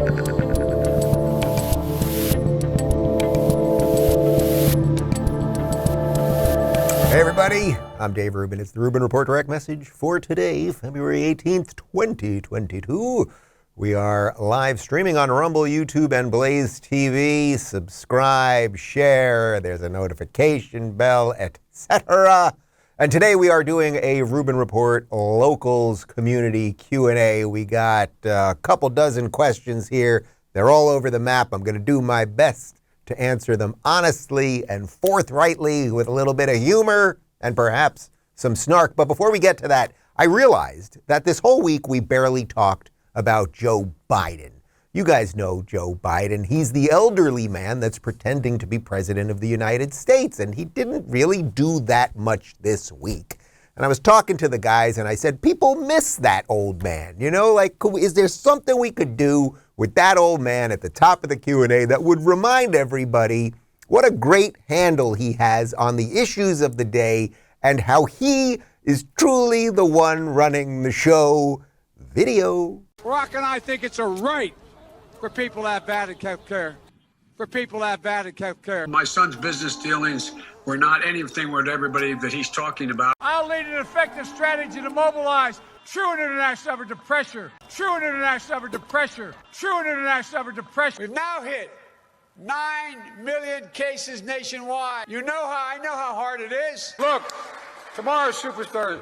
Hey everybody, I'm Dave Rubin. It's the Rubin Report Direct Message for today, February 18th, 2022. We are live streaming on Rumble, YouTube, and BlazeTV. Subscribe, share, there's a notification bell, etc. And today we are doing a Rubin Report Locals community Q&A. We got a couple dozen questions here. They're all over the map. I'm going to do my best to answer them honestly and forthrightly with a little bit of humor and perhaps some snark. But before we get to that, I realized that this whole week we barely talked about Joe Biden. You guys know Joe Biden. He's the elderly man that's pretending to be president of the United States, and he didn't really do that much this week. And I was talking to the guys and I said, people miss that old man. You know, like, is there something we could do with that old man at the top of the Q&A that would remind everybody what a great handle he has on the issues of the day and how he is truly the one running the show? Video. Rock and I think it's a right for people to have bad health care. My son's business dealings were not anything with everybody that he's talking about. I'll lead an effective strategy to mobilize true international effort to pressure. We've now hit 9 million cases nationwide. I know how hard it is. Look, tomorrow's Super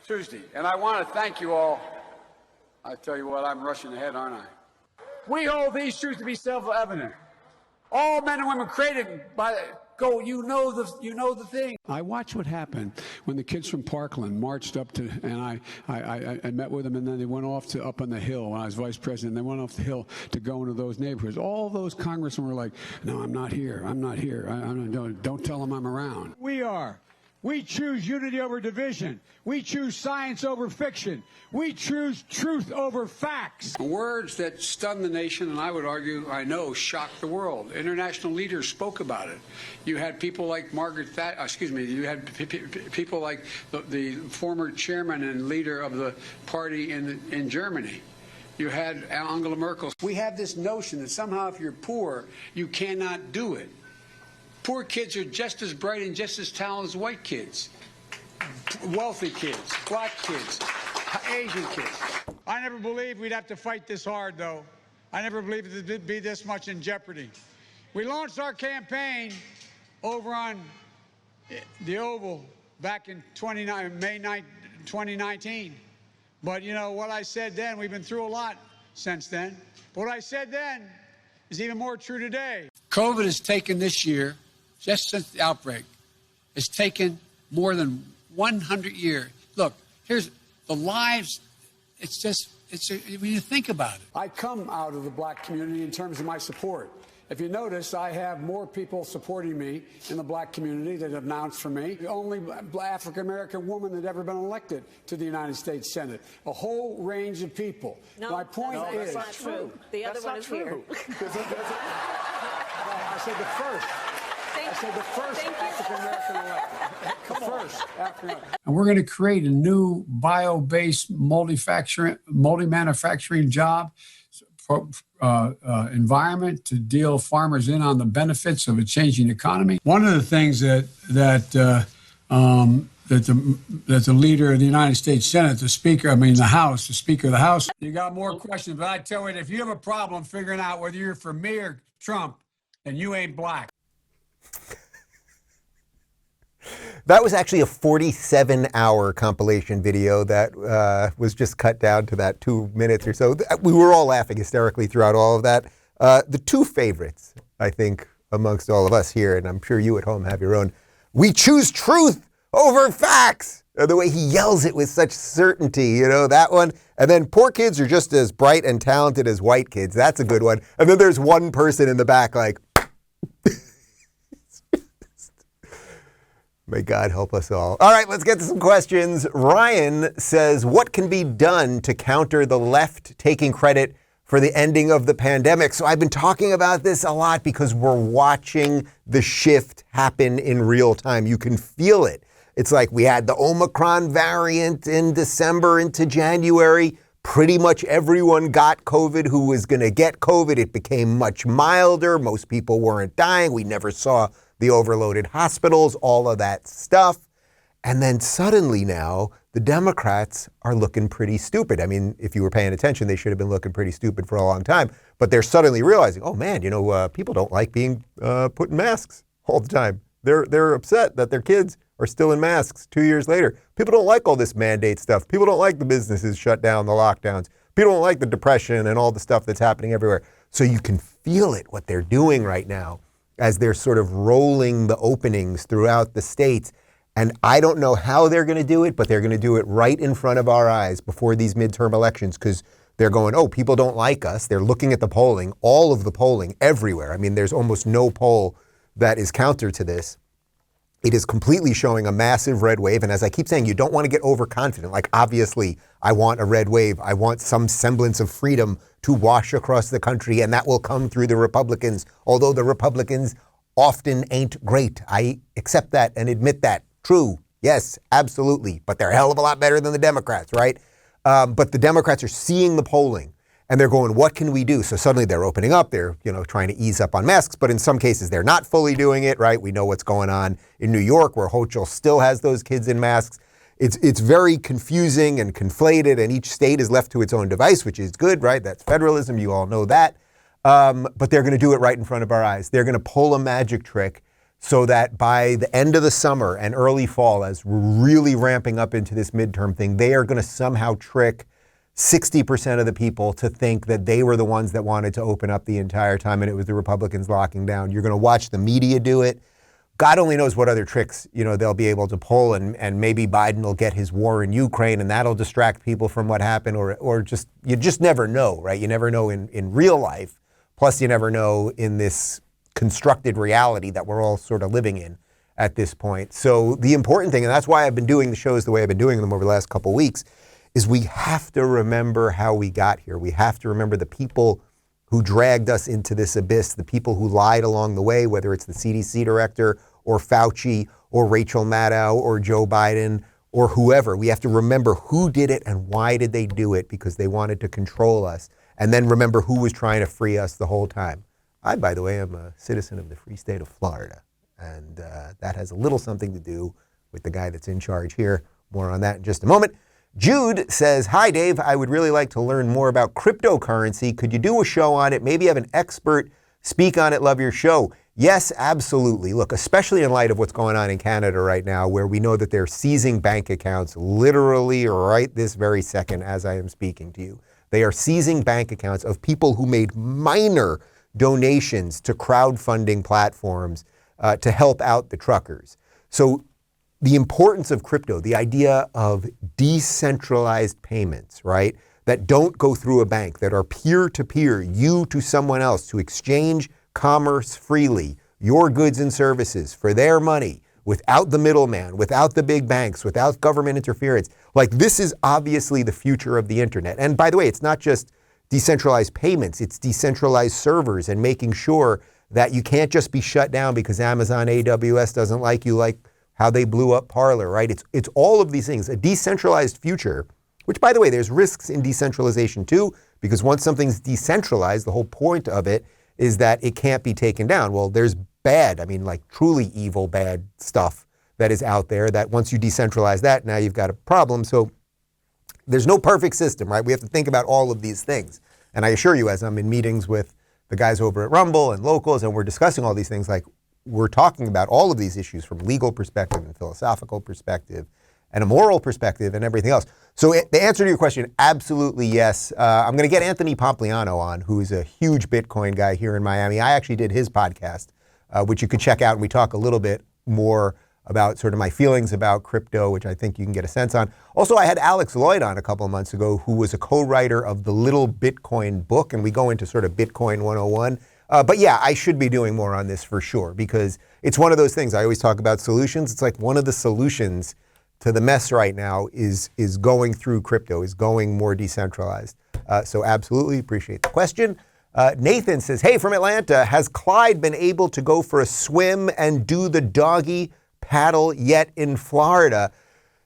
Tuesday, and I want to thank you all. I tell you what, I'm rushing ahead, aren't I? We hold these truths to be self-evident. All men and women created by you know the thing. I watched what happened when the kids from Parkland marched up to, and I met with them, and then they went off to up on the hill when I was vice president. They went off the hill to go into those neighborhoods. All those congressmen were like, "No, I'm not here. Don't tell them I'm around." We choose unity over division. We choose science over fiction. We choose truth over facts. Words that stun the nation, and I would argue, I know, shocked the world. International leaders spoke about it. You had people like you had people like the former chairman and leader of the party in Germany. You had Angela Merkel. We have this notion that somehow if you're poor, you cannot do it. Poor kids are just as bright and just as talented as white kids, wealthy kids, black kids, Asian kids. I never believed we'd have to fight this hard, though. I never believed it'd be this much in jeopardy. We launched our campaign over on the Oval back in May 9, 2019. But you know what I said then, we've been through a lot since then. What I said then is even more true today. COVID has taken this year, just since the outbreak, has taken more than 100 years. Look, here's the lives. When you think about it. I come out of the black community in terms of my support. If you notice, I have more people supporting me in the black community that have announced for me. The only African-American woman that ever been elected to the United States Senate. A whole range of people. No, my point is... that's not true. The other one is here. I said the first. African-American elected. First African-American. And we're going to create a new bio-based multi-manufacturing job environment to deal farmers in on the benefits of a changing economy. One of the things that the leader of the United States Senate, the Speaker of the House. You got more questions, but I tell you, if you have a problem figuring out whether you're for me or Trump, then you ain't black. That was actually a 47-hour compilation video that was just cut down to that 2 minutes or so. We were all laughing hysterically throughout all of that. The two favorites, I think, amongst all of us here, and I'm sure you at home have your own. We choose truth over facts. The way he yells it with such certainty, you know, that one. And then poor kids are just as bright and talented as white kids. That's a good one. And then there's one person in the back like, may God help us all. All right, let's get to some questions. Ryan says, what can be done to counter the left taking credit for the ending of the pandemic? So I've been talking about this a lot because we're watching the shift happen in real time. You can feel it. It's like we had the Omicron variant in December into January. Pretty much everyone got COVID who was going to get COVID. It became much milder. Most people weren't dying. We never saw the overloaded hospitals, all of that stuff. And then suddenly now, the Democrats are looking pretty stupid. I mean, if you were paying attention, they should have been looking pretty stupid for a long time. But they're suddenly realizing, oh man, people don't like being put in masks all the time. They're upset that their kids are still in masks 2 years later. People don't like all this mandate stuff. People don't like the businesses shut down, the lockdowns. People don't like the depression and all the stuff that's happening everywhere. So you can feel it, what they're doing right now, as they're sort of rolling the openings throughout the states. And I don't know how they're going to do it, but they're going to do it right in front of our eyes before these midterm elections, because they're going, oh, people don't like us. They're looking at the polling, all of the polling everywhere. I mean, there's almost no poll that is counter to this. It is completely showing a massive red wave. And as I keep saying, you don't want to get overconfident. Like, obviously, I want a red wave. I want some semblance of freedom to wash across the country, and that will come through the Republicans, although the Republicans often ain't great. I accept that and admit that. True. Yes, absolutely. But they're a hell of a lot better than the Democrats, right? But the Democrats are seeing the polling and they're going, what can we do? So suddenly they're opening up. They're, trying to ease up on masks, but in some cases they're not fully doing it, right? We know what's going on in New York, where Hochul still has those kids in masks. It's very confusing and conflated, and each state is left to its own device, which is good, right? That's federalism. You all know that. But they're going to do it right in front of our eyes. They're going to pull a magic trick so that by the end of the summer and early fall, as we're really ramping up into this midterm thing, they are going to somehow trick 60% of the people to think that they were the ones that wanted to open up the entire time and it was the Republicans locking down. You're going to watch the media do it. God only knows what other tricks, they'll be able to pull, and maybe Biden will get his war in Ukraine and that'll distract people from what happened, or just, you just never know, right? You never know in real life. Plus you never know in this constructed reality that we're all sort of living in at this point. So the important thing, and that's why I've been doing the shows the way I've been doing them over the last couple of weeks, is we have to remember how we got here. We have to remember the people who dragged us into this abyss, the people who lied along the way, whether it's the CDC director or Fauci or Rachel Maddow or Joe Biden or whoever. We have to remember who did it and why did they do it, because they wanted to control us. And then remember who was trying to free us the whole time. I, by the way, am a citizen of the free state of Florida, and that has a little something to do with the guy that's in charge here. More on that in just a moment. Jude says, hi, Dave. I would really like to learn more about cryptocurrency. Could you do a show on it? Maybe have an expert speak on it. Love your show. Yes, absolutely. Look, especially in light of what's going on in Canada right now, where we know that they're seizing bank accounts literally right this very second as I am speaking to you. They are seizing bank accounts of people who made minor donations to crowdfunding platforms to help out the truckers. So the importance of crypto, the idea of decentralized payments, right, that don't go through a bank, that are peer-to-peer, you to someone else, to exchange commerce freely, your goods and services for their money, without the middleman, without the big banks, without government interference. Like, this is obviously the future of the internet. And by the way, it's not just decentralized payments, it's decentralized servers and making sure that you can't just be shut down because Amazon AWS doesn't like you, like how they blew up Parler, right? It's all of these things. A decentralized future, which, by the way, there's risks in decentralization too, because once something's decentralized, the whole point of it is that it can't be taken down. Well, there's bad, like truly evil, bad stuff that is out there that once you decentralize that, now you've got a problem. So there's no perfect system, right? We have to think about all of these things. And I assure you, as I'm in meetings with the guys over at Rumble and Locals, and we're discussing all these things, like, we're talking about all of these issues from legal perspective and philosophical perspective and a moral perspective and everything else. So the answer to your question, absolutely yes. I'm going to get Anthony Pompliano on, who's a huge Bitcoin guy here in Miami. I actually did his podcast, which you could check out, and we talk a little bit more about sort of my feelings about crypto, which I think you can get a sense on. Also, I had Alex Lloyd on a couple of months ago, who was a co-writer of the Little Bitcoin book, and we go into sort of Bitcoin 101. But yeah, I should be doing more on this for sure, because it's one of those things. I always talk about solutions. It's like one of the solutions to the mess right now is going through crypto, is going more decentralized. So absolutely appreciate the question. Nathan says, hey, from Atlanta, has Clyde been able to go for a swim and do the doggy paddle yet in Florida?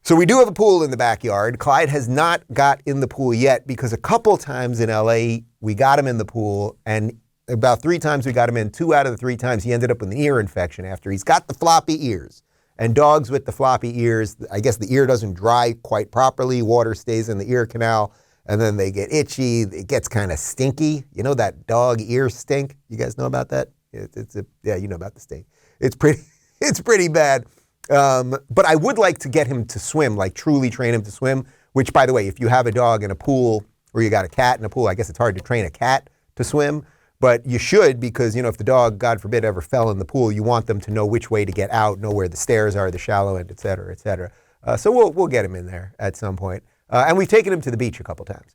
So we do have a pool in the backyard. Clyde has not got in the pool yet because a couple times in LA, we got him in the pool, and about 3 times we got him in. 2 out of the 3 times he ended up with an ear infection after he's got the floppy ears. And dogs with the floppy ears, I guess the ear doesn't dry quite properly. Water stays in the ear canal, and then they get itchy. It gets kind of stinky. You know that dog ear stink? You guys know about that? Yeah, you know about the stink. It's pretty bad. But I would like to get him to swim, like truly train him to swim, which, by the way, if you have a dog in a pool or you got a cat in a pool, I guess it's hard to train a cat to swim. But you should, because, you know, if the dog, God forbid, ever fell in the pool, you want them to know which way to get out, know where the stairs are, the shallow end, et cetera, et cetera. So we'll get him in there at some point. And we've taken him to the beach a couple times.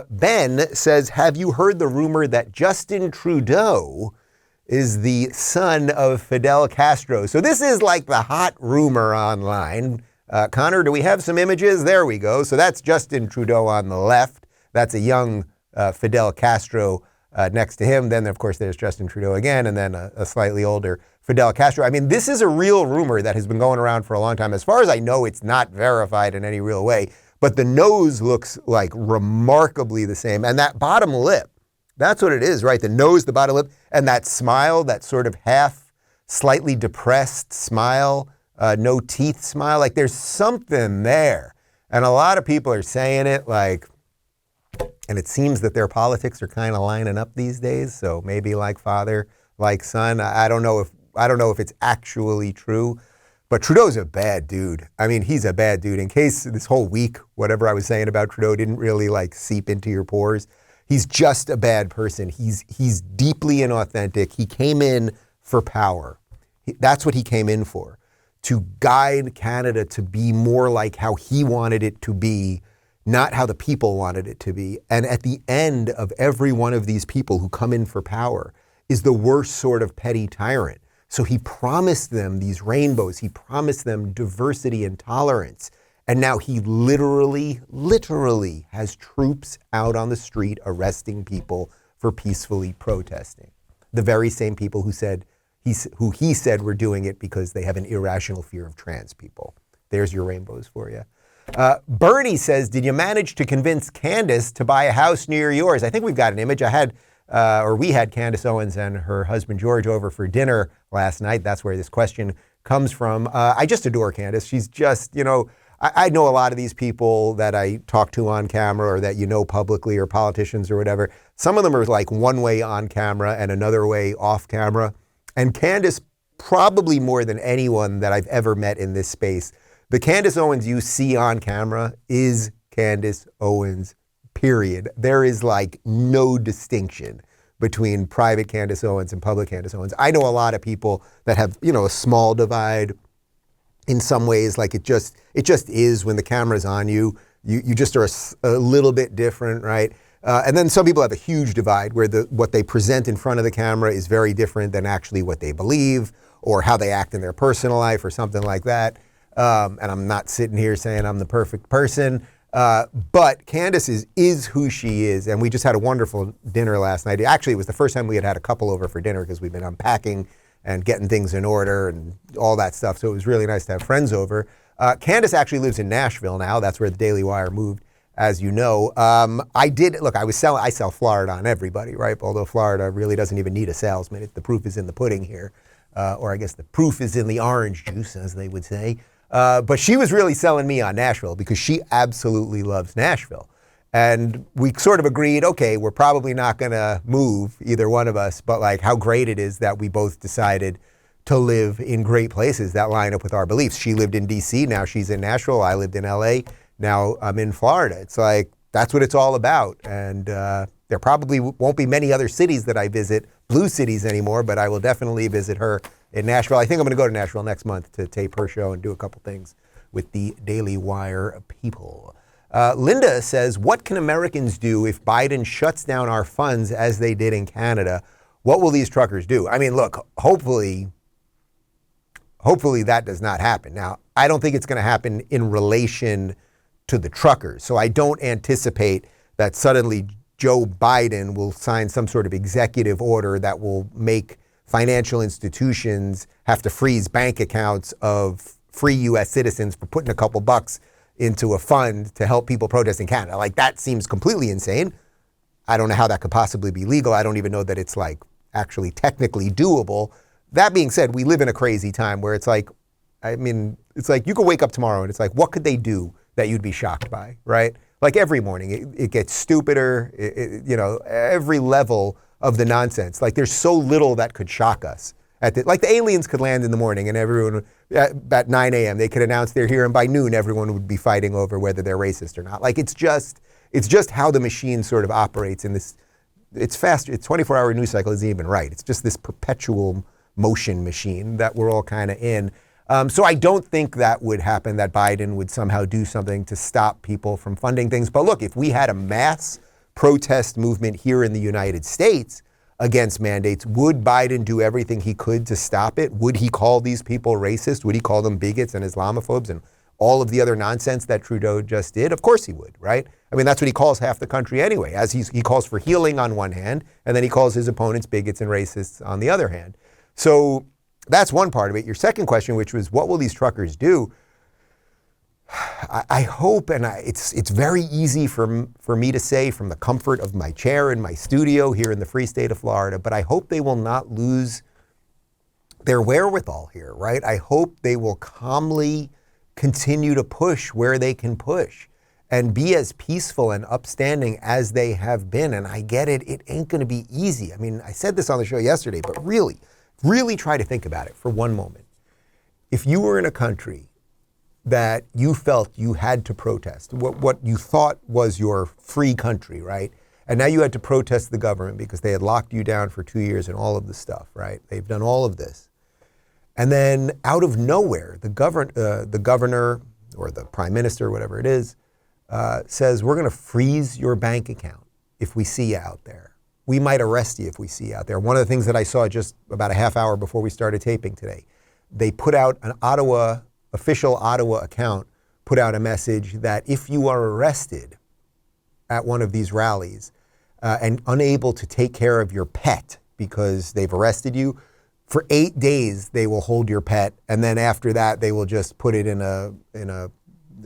Ben says, have you heard the rumor that Justin Trudeau is the son of Fidel Castro? So this is like the hot rumor online. Connor, do we have some images? There we go. So that's Justin Trudeau on the left. That's a young Fidel Castro next to him. Then, of course, there's Justin Trudeau again, and then a slightly older Fidel Castro. I mean, this is a real rumor that has been going around for a long time. As far as I know, it's not verified in any real way, but the nose looks like remarkably the same. And that bottom lip, that's what it is, right? The nose, the bottom lip, and that smile, that sort of half, slightly depressed smile, no teeth smile. Like there's something there. And a lot of people are saying it like, and it seems that their politics are kind of lining up these days. So maybe like father, like son. I don't know if it's actually true, but Trudeau's a bad dude. I mean, he's a bad dude. In case this whole week, whatever I was saying about Trudeau didn't really like seep into your pores, he's just a bad person. He's deeply inauthentic. He came in for power. That's what he came in for, to guide Canada to be more like how he wanted it to be, not how the people wanted it to be. And at the end of every one of these people who come in for power is the worst sort of petty tyrant. So he promised them these rainbows. He promised them diversity and tolerance. And now he literally has troops out on the street arresting people for peacefully protesting. The very same people who he said were doing it because they have an irrational fear of trans people. There's your rainbows for you. Bernie says, did you manage to convince Candace to buy a house near yours? I think we've got an image. We had Candace Owens and her husband George over for dinner last night. That's where this question comes from. I just adore Candace. She's just, I know a lot of these people that I talk to on camera or that you know publicly or politicians or whatever. Some of them are like one way on camera and another way off camera. And Candace, probably more than anyone that I've ever met in this space, the Candace Owens you see on camera is Candace Owens, period. There is like no distinction between private Candace Owens and public Candace Owens. I know a lot of people that have, a small divide in some ways. Like it just is when the camera's on you. You just are a little bit different, right? And then some people have a huge divide where what they present in front of the camera is very different than actually what they believe or how they act in their personal life or something like that. And I'm not sitting here saying I'm the perfect person, but Candace is who she is. And we just had a wonderful dinner last night. Actually, it was the first time we had a couple over for dinner because we've been unpacking and getting things in order and all that stuff. So it was really nice to have friends over. Candace actually lives in Nashville now. That's where the Daily Wire moved, as you know. I sell Florida on everybody, right? Although Florida really doesn't even need a salesman. The proof is in the pudding here. Or I guess the proof is in the orange juice, as they would say. But she was really selling me on Nashville because she absolutely loves Nashville. And we sort of agreed, okay, we're probably not going to move, either one of us, but like how great it is that we both decided to live in great places that line up with our beliefs. She lived in DC, now she's in Nashville. I lived in LA, now I'm in Florida. It's like, that's what it's all about. And there probably won't be many other cities that I visit, blue cities anymore, but I will definitely visit her in Nashville. I think I'm going to go to Nashville next month to tape her show and do a couple things with the Daily Wire people. Linda says, what can Americans do if Biden shuts down our funds as they did in Canada? What will these truckers do? I mean, look, hopefully that does not happen. Now, I don't think it's going to happen in relation to the truckers. So I don't anticipate that suddenly Joe Biden will sign some sort of executive order that will make financial institutions have to freeze bank accounts of free U.S. citizens for putting a couple bucks into a fund to help people protest in Canada. Like, that seems completely insane. I don't know how that could possibly be legal. I don't even know that it's like actually technically doable. That being said, we live in a crazy time where it's like, I mean, it's like you could wake up tomorrow and it's like, what could they do that you'd be shocked by, right? Like every morning, it gets stupider, every level of the nonsense. Like there's so little that could shock us. Like the aliens could land in the morning and everyone, at 9 a.m., they could announce they're here and by noon, everyone would be fighting over whether they're racist or not. Like it's just how the machine sort of operates in this, it's fast, it's 24-hour news cycle isn't even right. It's just this perpetual motion machine that we're all kind of in. So I don't think that would happen, that Biden would somehow do something to stop people from funding things. But look, if we had a mass protest movement here in the United States against mandates, would Biden do everything he could to stop it? Would he call these people racist? Would he call them bigots and Islamophobes and all of the other nonsense that Trudeau just did? Of course he would, right? I mean, that's what he calls half the country anyway, as he calls for healing on one hand, and then he calls his opponents bigots and racists on the other hand. So that's one part of it. Your second question, which was, what will these truckers do? I hope, and it's very easy for me to say from the comfort of my chair in my studio here in the free state of Florida, but I hope they will not lose their wherewithal here, right? I hope they will calmly continue to push where they can push and be as peaceful and upstanding as they have been. And I get it, it ain't gonna be easy. I mean, I said this on the show yesterday, but really try to think about it for one moment. If you were in a country that you felt you had to protest, what you thought was your free country, right? And now you had to protest the government because they had locked you down for 2 years and all of this stuff, right? They've done all of this. And then out of nowhere, the governor or the prime minister, whatever it is, says, we're gonna freeze your bank account if we see you out there. We might arrest you if we see you out there. One of the things that I saw just about a half hour before we started taping today, they put out an official Ottawa account, put out a message that if you are arrested at one of these rallies and unable to take care of your pet because they've arrested you, for 8 days they will hold your pet, and then after that they will just put it in a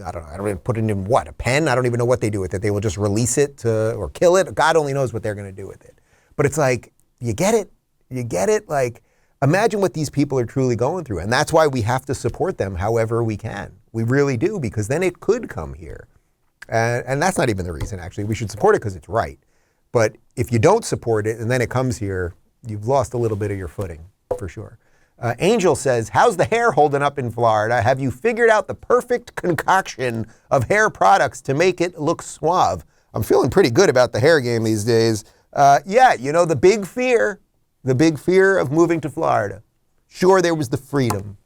I don't know, put it in what, a pen? I don't even know what they do with it. They will just release it or kill it. God only knows what they're gonna do with it. But it's like, you get it? Like, imagine what these people are truly going through. And that's why we have to support them however we can. We really do, because then it could come here. And that's not even the reason, actually. We should support it because it's right. But if you don't support it and then it comes here, you've lost a little bit of your footing, for sure. Angel says, how's the hair holding up in Florida? Have you figured out the perfect concoction of hair products to make it look suave? I'm feeling pretty good about the hair game these days. Yeah, the big fear of moving to Florida. Sure, there was the freedom.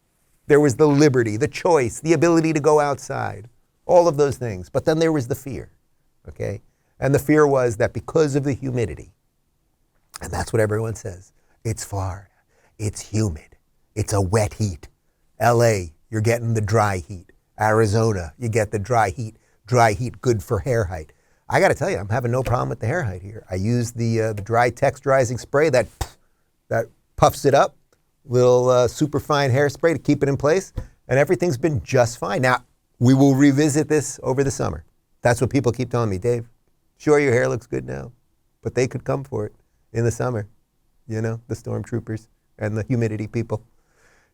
There was the liberty, the choice, the ability to go outside, all of those things. But then there was the fear, okay? And the fear was that because of the humidity, and that's what everyone says, it's Florida, it's humid, it's a wet heat. LA, you're getting the dry heat. Arizona, you get the dry heat. Dry heat, good for hair height. I gotta tell you, I'm having no problem with the hair height here. I use the dry texturizing spray that puffs it up, little super fine hairspray to keep it in place, and everything's been just fine. Now, we will revisit this over the summer. That's what people keep telling me, Dave. Sure, your hair looks good now, but they could come for it in the summer. The stormtroopers and the humidity people.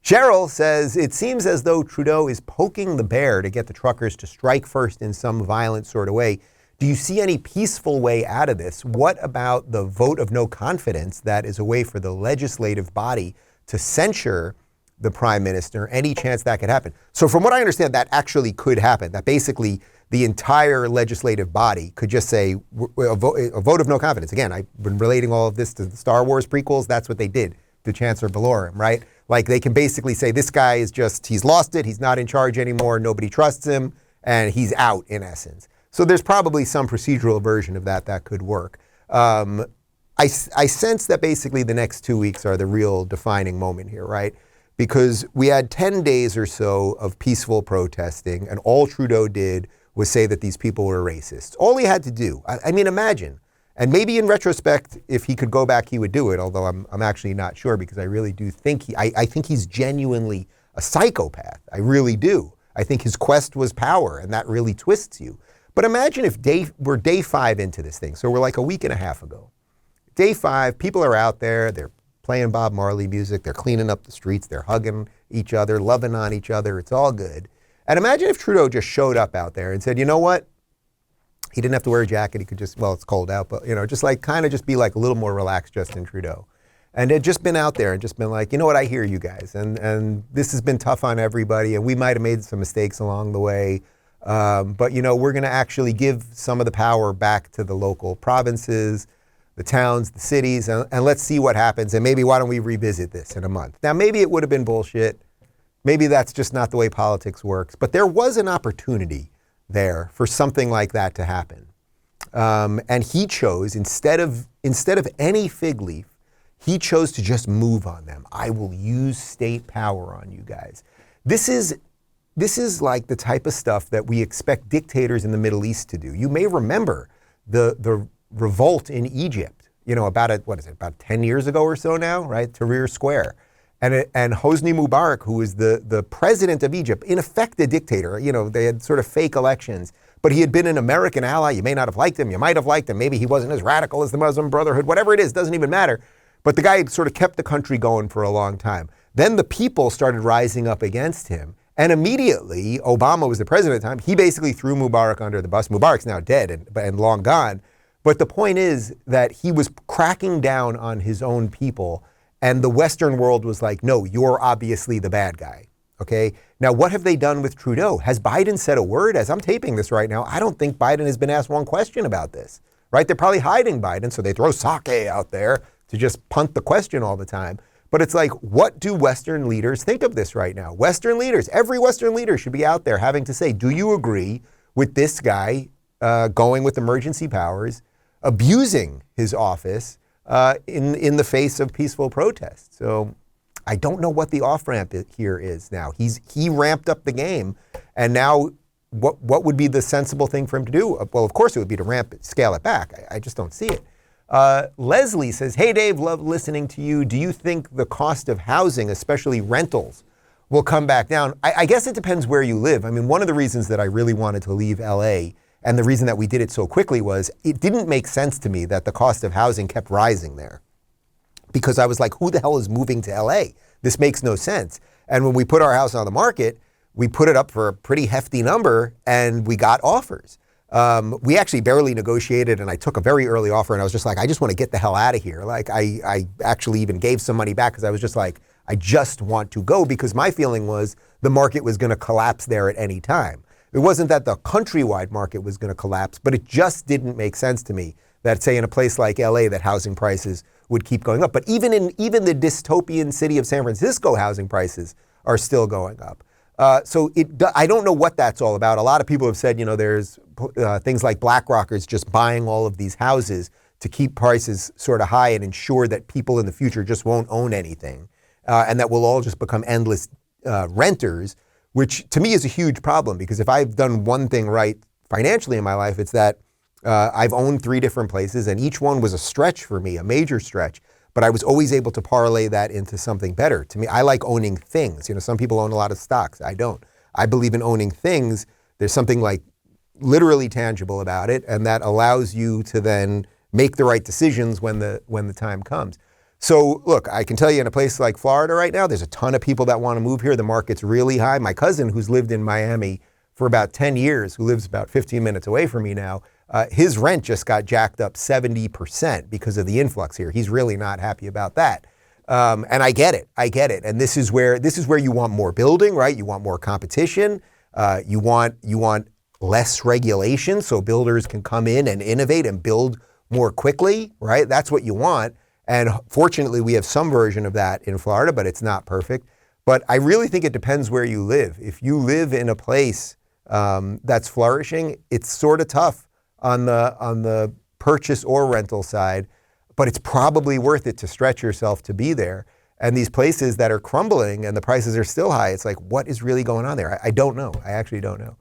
Cheryl says, it seems as though Trudeau is poking the bear to get the truckers to strike first in some violent sort of way. Do you see any peaceful way out of this? What about the vote of no confidence that is a way for the legislative body to censure the prime minister? Any chance that could happen? So from what I understand, that actually could happen, that basically the entire legislative body could just say a vote of no confidence. Again, I've been relating all of this to the Star Wars prequels. That's what they did to Chancellor Valorum, right? Like they can basically say this guy is he's lost it, he's not in charge anymore, nobody trusts him, and he's out in essence. So there's probably some procedural version of that could work. I sense that basically the next 2 weeks are the real defining moment here, right? Because we had 10 days or so of peaceful protesting, and all Trudeau did was say that these people were racists. All he had to do, I mean, imagine. And maybe in retrospect, if he could go back, he would do it, although I'm actually not sure, because I really do think I think he's genuinely a psychopath. I really do. I think his quest was power, and that really twists you. But imagine if we're day 5 into this thing. So we're like a week and a half ago. Day 5, people are out there, they're playing Bob Marley music, they're cleaning up the streets, they're hugging each other, loving on each other, it's all good. And imagine if Trudeau just showed up out there and said, you know what? He didn't have to wear a jacket, he could just, well, it's cold out, but just like kind of just be like a little more relaxed Justin Trudeau. And had just been out there and just been like, you know what, I hear you guys. And this has been tough on everybody, and we might have made some mistakes along the way. But we're going to actually give some of the power back to the local provinces, the towns, the cities, and let's see what happens. And maybe why don't we revisit this in a month? Now, maybe it would have been bullshit. Maybe that's just not the way politics works. But there was an opportunity there for something like that to happen. And he chose, instead of any fig leaf, he chose to just move on them. I will use state power on you guys. This is like the type of stuff that we expect dictators in the Middle East to do. You may remember the revolt in Egypt, about 10 years ago or so now, right? Tahrir Square. And Hosni Mubarak, who was the president of Egypt, in effect a dictator. They had sort of fake elections, but he had been an American ally. You may not have liked him. You might have liked him. Maybe he wasn't as radical as the Muslim Brotherhood. Whatever it is, doesn't even matter. But the guy had sort of kept the country going for a long time. Then the people started rising up against him. And immediately, Obama was the president at the time. He basically threw Mubarak under the bus. Mubarak's now dead and long gone. But the point is that he was cracking down on his own people. And the Western world was like, no, you're obviously the bad guy. Okay? Now, what have they done with Trudeau? Has Biden said a word? As I'm taping this right now, I don't think Biden has been asked one question about this. Right? They're probably hiding Biden, so they throw sake out there to just punt the question all the time. But it's like, what do Western leaders think of this right now? Western leaders, every Western leader should be out there having to say, do you agree with this guy going with emergency powers, abusing his office in the face of peaceful protests? So I don't know what the off-ramp here is now. He ramped up the game, and now what would be the sensible thing for him to do? Well, of course it would be to scale it back. I just don't see it. Leslie says, hey Dave, love listening to you. Do you think the cost of housing, especially rentals, will come back down? I guess it depends where you live. I mean, one of the reasons that I really wanted to leave LA, and the reason that we did it so quickly, was it didn't make sense to me that the cost of housing kept rising there. Because I was like, who the hell is moving to LA? This makes no sense. And when we put our house on the market, we put it up for a pretty hefty number and we got offers. We actually barely negotiated, and I took a very early offer, and I was just like, I just want to get the hell out of here. Like, I actually even gave some money back because I was just like, I just want to go, because my feeling was the market was going to collapse there at any time. It wasn't that the countrywide market was going to collapse, but it just didn't make sense to me that, say, in a place like LA, that housing prices would keep going up. But even the dystopian city of San Francisco, housing prices are still going up. So I don't know what that's all about. A lot of people have said, there's things like BlackRockers just buying all of these houses to keep prices sort of high and ensure that people in the future just won't own anything, and that we'll all just become endless renters, which to me is a huge problem, because if I've done one thing right financially in my life, it's that I've owned 3 different places, and each one was a stretch for me, a major stretch. But I was always able to parlay that into something better. To me, I like owning things. Some people own a lot of stocks. I don't. I believe in owning things. There's something like literally tangible about it, and that allows you to then make the right decisions when the time comes. So look, I can tell you, in a place like Florida right now, there's a ton of people that want to move here. The market's really high. My cousin, who's lived in Miami for about 10 years, who lives about 15 minutes away from me now, his rent just got jacked up 70% because of the influx here. He's really not happy about that. And I get it. And this is where you want more building, right? You want more competition. You want less regulation so builders can come in and innovate and build more quickly, right? That's what you want. And fortunately, we have some version of that in Florida, but it's not perfect. But I really think it depends where you live. If you live in a place that's flourishing, it's sort of tough on the purchase or rental side, but it's probably worth it to stretch yourself to be there. And these places that are crumbling and the prices are still high, it's like, what is really going on there? I don't know. I actually don't know.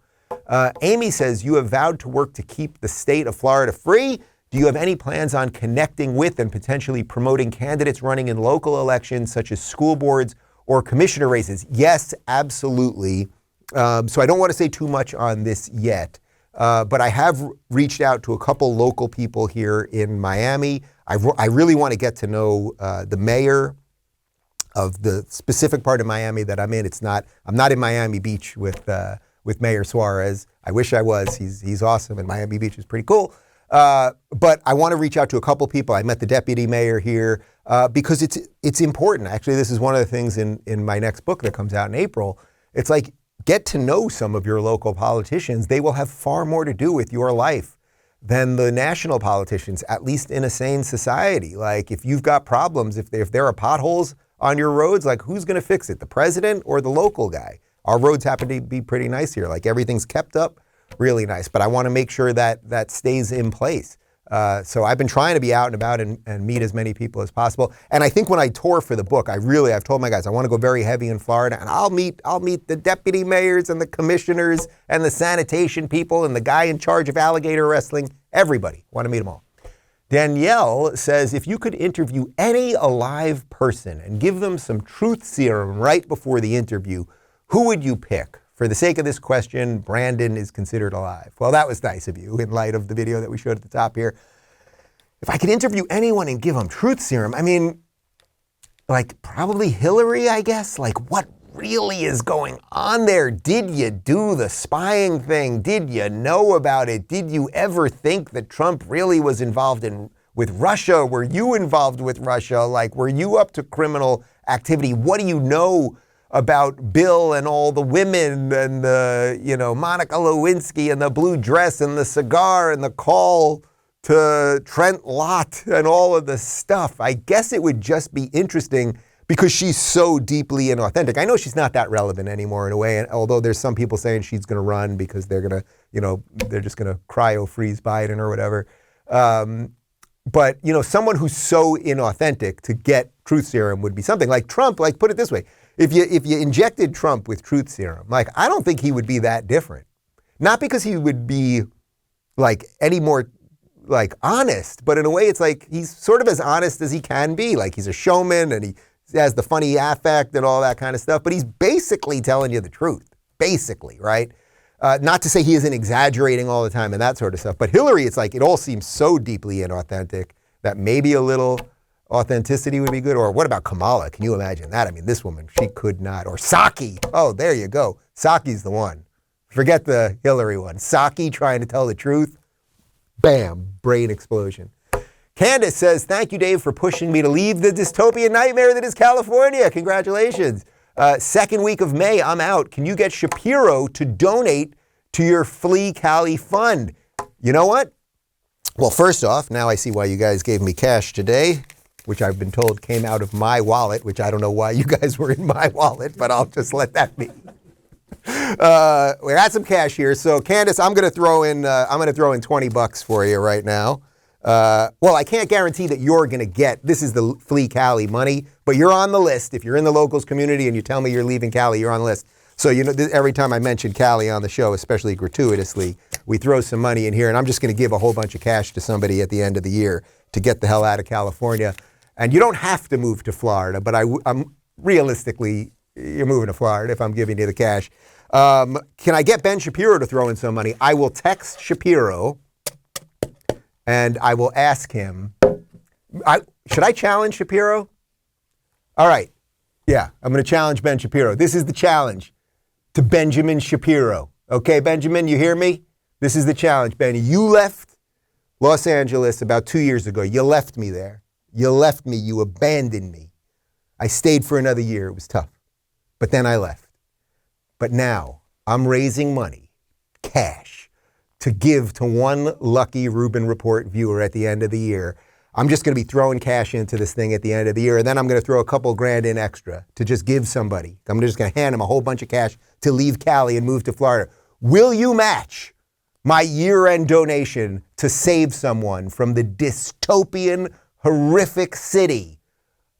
Amy says, you have vowed to work to keep the state of Florida free. Do you have any plans on connecting with and potentially promoting candidates running in local elections, such as school boards or commissioner races? Yes, absolutely. So I don't want to say too much on this yet, but I have reached out to a couple local people here in Miami. I really want to get to know the mayor of the specific part of Miami that I'm in. I'm not in Miami Beach with Mayor Suarez. I wish I was. He's awesome, and Miami Beach is pretty cool. But I want to reach out to a couple people. I met the deputy mayor here because it's important. Actually, this is one of the things in my next book that comes out in April. It's like, get to know some of your local politicians. They will have far more to do with your life than the national politicians, at least in a sane society. Like, if you've got problems, if there are potholes on your roads, like, who's going to fix it, the president or the local guy? Our roads happen to be pretty nice here. Like, everything's kept up really nice, but I want to make sure that stays in place. So I've been trying to be out and about and meet as many people as possible. And I think when I tour for the book, I've told my guys, I want to go very heavy in Florida, and I'll meet the deputy mayors and the commissioners and the sanitation people and the guy in charge of alligator wrestling. Everybody. I want to meet them all. Danielle says, if you could interview any alive person and give them some truth serum right before the interview, who would you pick? For the sake of this question, Brandon is considered alive. Well, that was nice of you in light of the video that we showed at the top here. If I could interview anyone and give them truth serum, I mean, like, probably Hillary, I guess. Like, what really is going on there? Did you do the spying thing? Did you know about it? Did you ever think that Trump really was involved with Russia? Were you involved with Russia? Like, were you up to criminal activity? What do you know about Bill and all the women and the, Monica Lewinsky and the blue dress and the cigar and the call to Trent Lott and all of the stuff? I guess it would just be interesting because she's so deeply inauthentic. I know she's not that relevant anymore in a way, and although there's some people saying she's going to run because they're going to, they're just going to cryo-freeze Biden or whatever. But, someone who's so inauthentic to get truth serum would be something. Like Trump, like, put it this way. If you injected Trump with truth serum, like, I don't think he would be that different. Not because he would be, like, any more, like, honest, but in a way it's like he's sort of as honest as he can be. Like, he's a showman and he has the funny affect and all that kind of stuff, but he's basically telling you the truth, basically, right? Not to say he isn't exaggerating all the time and that sort of stuff, but Hillary, it's like it all seems so deeply inauthentic that maybe a little authenticity would be good. Or what about Kamala? Can you imagine that? I mean, this woman, she could not. Or Psaki. Oh, there you go. Psaki's the one. Forget the Hillary one. Psaki trying to tell the truth. Bam, brain explosion. Candace says, thank you, Dave, for pushing me to leave the dystopian nightmare that is California. Congratulations. Second week of May, I'm out. Can you get Shapiro to donate to your Flee Cali fund? You know what? Well, first off, now I see why you guys gave me cash today, which I've been told came out of my wallet, which I don't know why you guys were in my wallet, but I'll just let that be. We got some cash here. So Candace, I'm going to throw in $20 for you right now. Well, I can't guarantee that you're going to get, this is the Flee Cali money, but you're on the list. If you're in the locals community and you tell me you're leaving Cali, you're on the list. So, every time I mention Cali on the show, especially gratuitously, we throw some money in here, and I'm just going to give a whole bunch of cash to somebody at the end of the year to get the hell out of California. And you don't have to move to Florida, but I'm realistically, you're moving to Florida if I'm giving you the cash. Can I get Ben Shapiro to throw in some money? I will text Shapiro and I will ask him, should I challenge Shapiro? All right. Yeah, I'm going to challenge Ben Shapiro. This is the challenge to Benjamin Shapiro. Okay, Benjamin, you hear me? This is the challenge, Ben. You left Los Angeles about 2 years ago. You left me there. You left me. You abandoned me. I stayed for another year. It was tough. But then I left. But now I'm raising money, cash, to give to one lucky Rubin Report viewer at the end of the year. I'm just going to be throwing cash into this thing at the end of the year, and then I'm going to throw a couple grand in extra to just give somebody. I'm just going to hand them a whole bunch of cash to leave Cali and move to Florida. Will you match my year-end donation to save someone from the dystopian, horrific city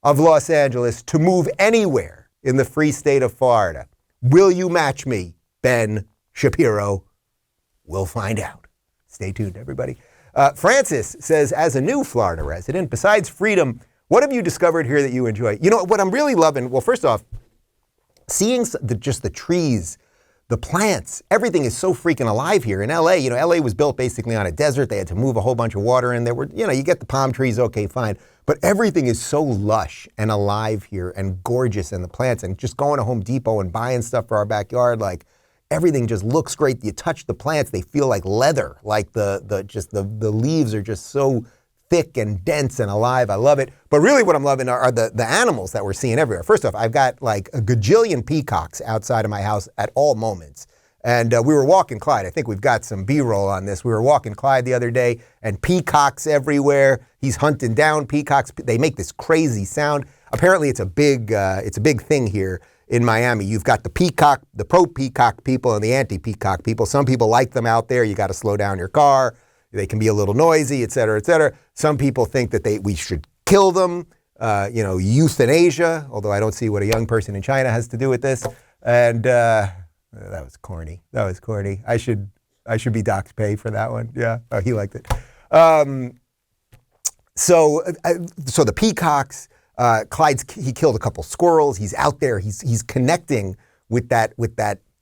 of Los Angeles to move anywhere in the free state of Florida? Will you match me, Ben Shapiro? We'll find out. Stay tuned, everybody. Francis says, as a new Florida resident, besides freedom, what have you discovered here that you enjoy? You know, what I'm really loving, well, first off, seeing just the trees, the plants, everything is so freaking alive here. In LA, LA was built basically on a desert. They had to move a whole bunch of water in. There were, you get the palm trees, okay, fine. But everything is so lush and alive here and gorgeous, and the plants, and just going to Home Depot and buying stuff for our backyard, like everything just looks great. You touch the plants, they feel like leather. Like the leaves are just so thick and dense and alive. I love it. But really what I'm loving are the animals that we're seeing everywhere. First off, I've got like a gajillion peacocks outside of my house at all moments. And we were walking Clyde. I think we've got some B-roll on this. We were walking Clyde the other day, and peacocks everywhere. He's hunting down peacocks. They make this crazy sound. Apparently it's a big thing here in Miami. You've got the peacock, the pro-peacock people and the anti-peacock people. Some people like them out there. You got to slow down your car. They can be a little noisy, et cetera, et cetera. Some people think that we should kill them, euthanasia, although I don't see what a young person in China has to do with this. And that was corny. I should be docked pay for that one. Yeah, he liked it. So the peacocks, he killed a couple squirrels. He's out there. He's connecting with that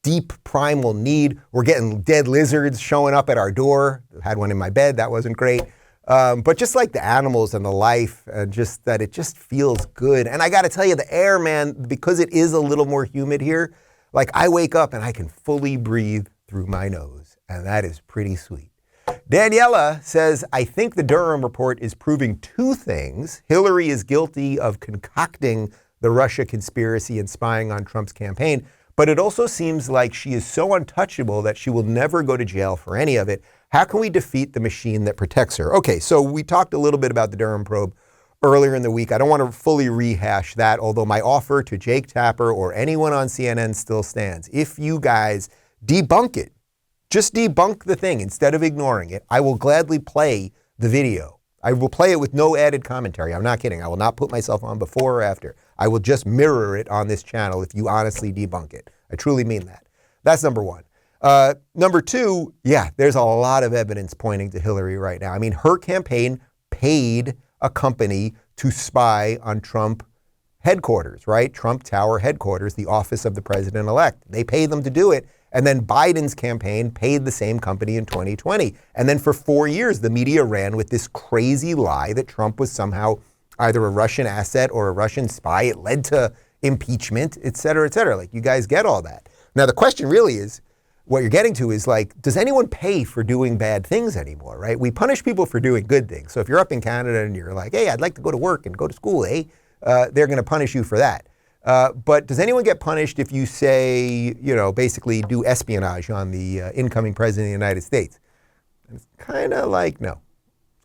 deep primal need. We're getting dead lizards showing up at our door. I had one in my bed. That wasn't great. But just like the animals and the life, just that it just feels good. And I got to tell you, the air, man, because it is a little more humid here, like I wake up and I can fully breathe through my nose. And that is pretty sweet. Daniella says, I think the Durham report is proving two things. Hillary is guilty of concocting the Russia conspiracy and spying on Trump's campaign. But it also seems like she is so untouchable that she will never go to jail for any of it. How can we defeat the machine that protects her? Okay, so we talked a little bit about the Durham probe earlier in the week. I don't want to fully rehash that, although my offer to Jake Tapper or anyone on CNN still stands. If you guys debunk it, just debunk the thing instead of ignoring it, I will gladly play the video. I will play it with no added commentary. I'm not kidding. I will not put myself on before or after. I will just mirror it on this channel if you honestly debunk it. I truly mean that. That's number one. Number two, yeah, there's a lot of evidence pointing to Hillary right now. I mean, her campaign paid a company to spy on Trump headquarters, right? Trump Tower headquarters, the office of the president-elect. They paid them to do it. And then Biden's campaign paid the same company in 2020. And then for 4 years, the media ran with this crazy lie that Trump was somehow either a Russian asset or a Russian spy. It led to impeachment, et cetera, et cetera. Like, you guys get all that. Now, the question really is, what you're getting to is like, does anyone pay for doing bad things anymore, right? We punish people for doing good things. So if you're up in Canada and you're like, hey, I'd like to go to work and go to school, they're going to punish you for that. But does anyone get punished if you say, basically do espionage on the incoming president of the United States? It's kind of like no.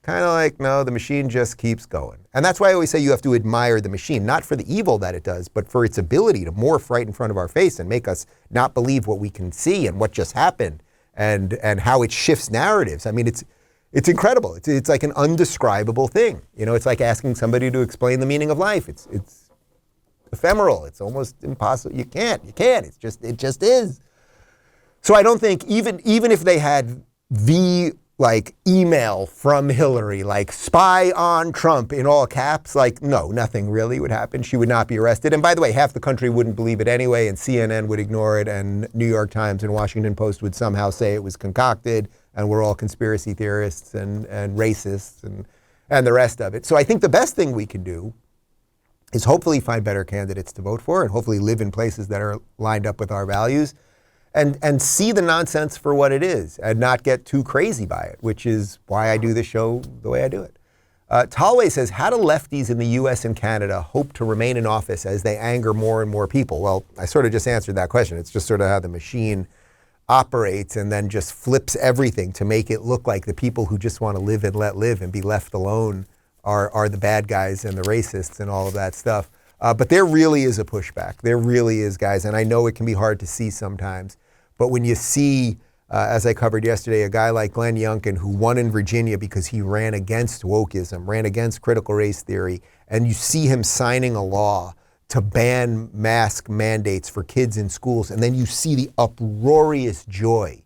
The machine just keeps going. And that's why I always say you have to admire the machine, not for the evil that it does, but for its ability to morph right in front of our face and make us not believe what we can see and what just happened and how it shifts narratives. I mean, it's incredible. It's like an undescribable thing. It's like asking somebody to explain the meaning of life. It's ephemeral. It's almost impossible. You can't. It just is. So I don't think even if they had the email from Hillary, spy on Trump in all caps, no, nothing really would happen. She would not be arrested. And by the way, half the country wouldn't believe it anyway, and CNN would ignore it, and New York Times and Washington Post would somehow say it was concocted, and we're all conspiracy theorists and racists and the rest of it. So I think the best thing we can do is hopefully find better candidates to vote for and hopefully live in places that are lined up with our values and see the nonsense for what it is and not get too crazy by it, which is why I do the show the way I do it. Talway says, how do lefties in the US and Canada hope to remain in office as they anger more and more people? Well, I sort of just answered that question. It's just sort of how the machine operates and then just flips everything to make it look like the people who just want to live and let live and be left alone are the bad guys and the racists and all of that stuff. But there really is a pushback. There really is, guys. And I know it can be hard to see sometimes. But when you see, as I covered yesterday, a guy like Glenn Youngkin who won in Virginia because he ran against wokeism, ran against critical race theory, and you see him signing a law to ban mask mandates for kids in schools, and then you see the uproarious joy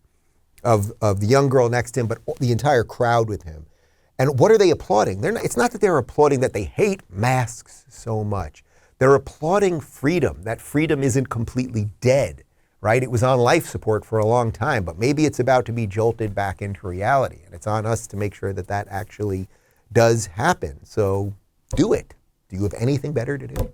of the young girl next to him, but the entire crowd with him. And what are they applauding? It's not that they're applauding that they hate masks so much. they're applauding freedom. That freedom isn't completely dead, right? It was on life support for a long time, but maybe it's about to be jolted back into reality. And it's on us to make sure that that actually does happen. So do it. Do you have anything better to do?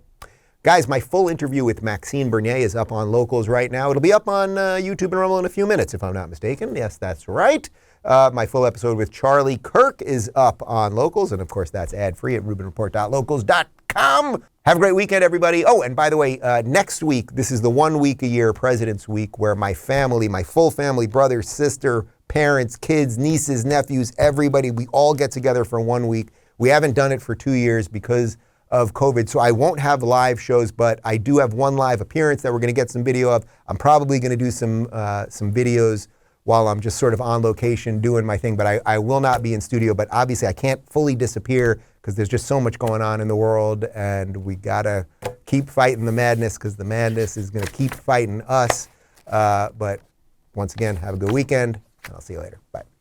Guys, my full interview with Maxine Bernier is up on Locals right now. It'll be up on YouTube and Rumble in a few minutes, if I'm not mistaken. Yes, that's right. My full episode with Charlie Kirk is up on Locals, and of course that's ad-free at rubinreport.locals.com. Have a great weekend, everybody. Oh, and by the way, next week, this is the 1 week a year President's Week where my family, my full family, brother, sister, parents, kids, nieces, nephews, everybody, we all get together for 1 week. We haven't done it for 2 years because of COVID, so I won't have live shows, but I do have one live appearance that we're going to get some video of. I'm probably going to do some videos while I'm just sort of on location doing my thing, but I will not be in studio. But obviously I can't fully disappear because there's just so much going on in the world, and we gotta keep fighting the madness because the madness is going to keep fighting us. But once again, have a good weekend, and I'll see you later. Bye.